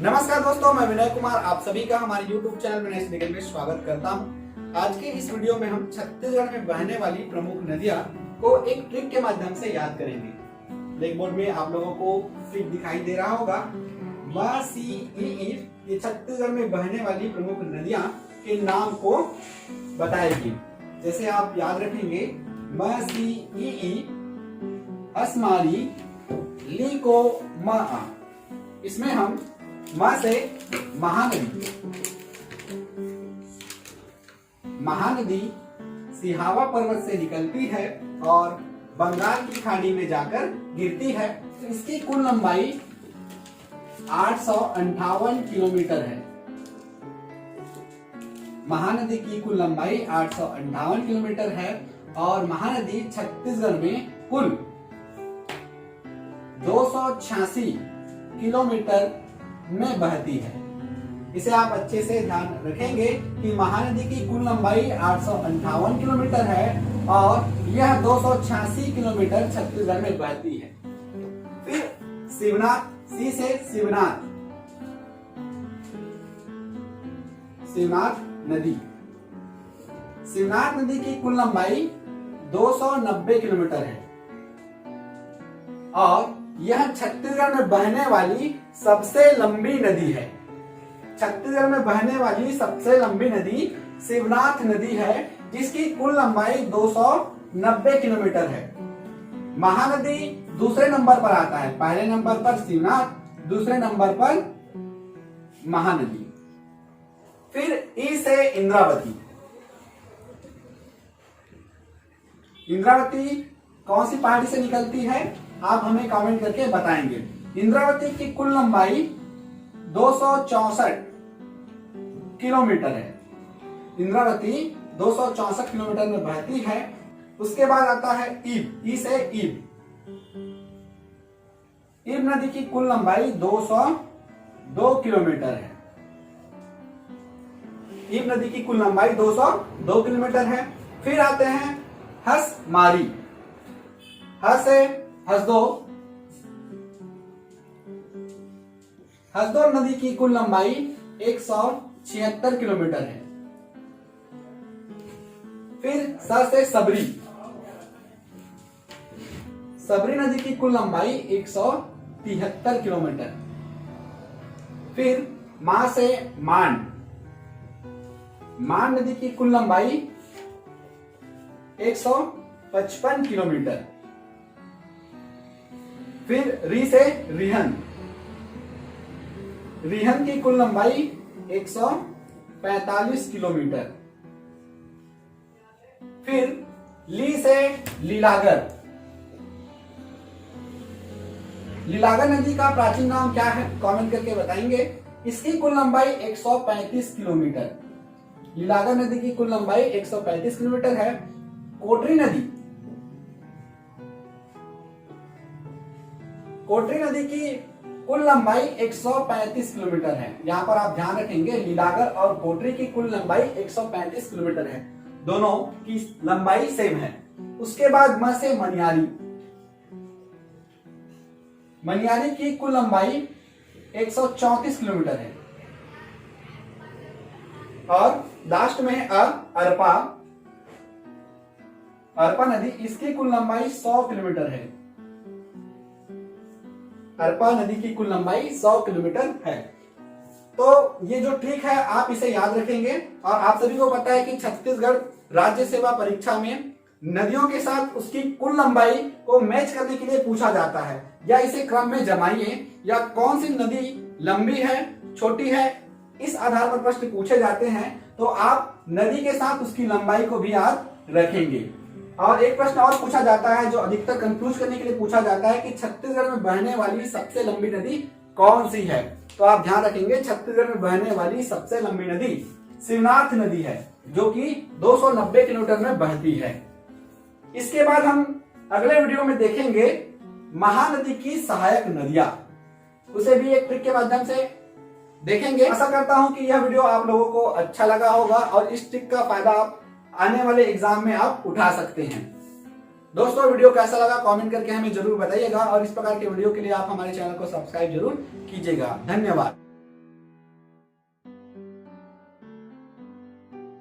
नमस्कार दोस्तों, मैं विनय कुमार आप सभी का हमारे YouTube चैनल विनय डिटेल में स्वागत करता हूं। आज के इस वीडियो में हम छत्तीसगढ़ में बहने वाली प्रमुख नदियां को एक ट्रिक के माध्यम से याद करेंगे। ब्लैक बोर्ड में आप लोगों को ट्रिक दिखाई दे रहा होगा। ये छत्तीसगढ़ में बहने वाली प्रमुख नदियां के नाम को बताएगी। जैसे आप याद रखेंगे असमारी ली को मा। इसमें हम मां से महानदी सिहावा पर्वत से निकलती है और बंगाल की खाड़ी में जाकर गिरती है। इसकी कुल लंबाई 858 किलोमीटर है। महानदी की कुल लंबाई 858 किलोमीटर है और महानदी छत्तीसगढ़ में कुल 286 किलोमीटर में बहती है। इसे आप अच्छे से ध्यान रखेंगे कि महानदी की कुल लंबाई 858 किलोमीटर है और यह 286 किलोमीटर छत्तीसगढ़ में बहती है। फिर शिवनाथ, सी से शिवनाथ, शिवनाथ नदी। शिवनाथ नदी की कुल लंबाई 290 किलोमीटर है और यह छत्तीसगढ़ में बहने वाली सबसे लंबी नदी है। छत्तीसगढ़ में बहने वाली सबसे लंबी नदी शिवनाथ नदी है, जिसकी कुल लंबाई 290 किलोमीटर है। महानदी दूसरे नंबर पर आता है। पहले नंबर पर शिवनाथ, दूसरे नंबर पर महानदी। फिर ई से इंद्रावती। इंद्रावती कौन सी पहाड़ी से निकलती है, आप हमें कमेंट करके बताएंगे। इंद्रावती की कुल लंबाई 264 किलोमीटर है। इंद्रावती 264 किलोमीटर में बहती है। उसके बाद आता है ईब, ई से ईब। ईब नदी की कुल लंबाई 202 किलोमीटर है। ईब नदी की कुल लंबाई 202 किलोमीटर है। फिर आते हैं हसमारी। हस से हसदो। हसदो नदी की कुल लंबाई 176 किलोमीटर है। फिर स से सबरी। सबरी नदी की कुल लंबाई 173 किलोमीटर। फिर मा से मान। मान नदी की कुल लंबाई 155 किलोमीटर। फिर री से रिहन। रिहन की कुल लंबाई 145 किलोमीटर। फिर ली से लीलागर। लीलागर नदी का प्राचीन नाम क्या है, कमेंट करके बताएंगे। इसकी कुल लंबाई 135 किलोमीटर। लीलागर नदी की कुल लंबाई 135 किलोमीटर है। कोटरी नदी। कोटरी नदी की कुल लंबाई 135 किलोमीटर है। यहाँ पर आप ध्यान रखेंगे, लीलागर और कोटरी की कुल लंबाई 135 किलोमीटर है। दोनों की लंबाई सेम है। उसके बाद म से मनियारी। मनियारी की कुल लंबाई 134 किलोमीटर है। और लास्ट में अरपा। अरपा नदी, इसकी कुल लंबाई 100 किलोमीटर है। अरपा नदी की कुल लंबाई 100 किलोमीटर है। तो ये जो ट्रिक है आप इसे याद रखेंगे। और आप सभी को पता है कि छत्तीसगढ़ राज्य सेवा परीक्षा में नदियों के साथ उसकी कुल लंबाई को मैच करने के लिए पूछा जाता है। या इसे क्रम में जमाइए, या कौन सी नदी लंबी है छोटी है, इस आधार पर प्रश्न पूछे जाते हैं। तो आप नदी के साथ उसकी लंबाई को भी याद रखेंगे। और एक प्रश्न और पूछा जाता है जो अधिकतर कंफ्यूज करने के लिए पूछा जाता है कि छत्तीसगढ़ में बहने वाली सबसे लंबी नदी कौन सी है। तो आप ध्यान रखेंगे, छत्तीसगढ़ में बहने वाली सबसे लंबी नदी शिवनाथ नदी है, जो कि 290 किलोमीटर में बहती है। इसके बाद हम अगले वीडियो में देखेंगे महानदी की सहायक नदियां। उसे भी एक ट्रिक के माध्यम से देखेंगे। आशा करता हूं कि यह वीडियो आप लोगों को अच्छा लगा होगा और इस ट्रिक का फायदा आप आने वाले एग्जाम में आप उठा सकते हैं। दोस्तों वीडियो कैसा लगा कमेंट करके हमें जरूर बताइएगा और इस प्रकार के वीडियो के लिए आप हमारे चैनल को सब्सक्राइब जरूर कीजिएगा। धन्यवाद।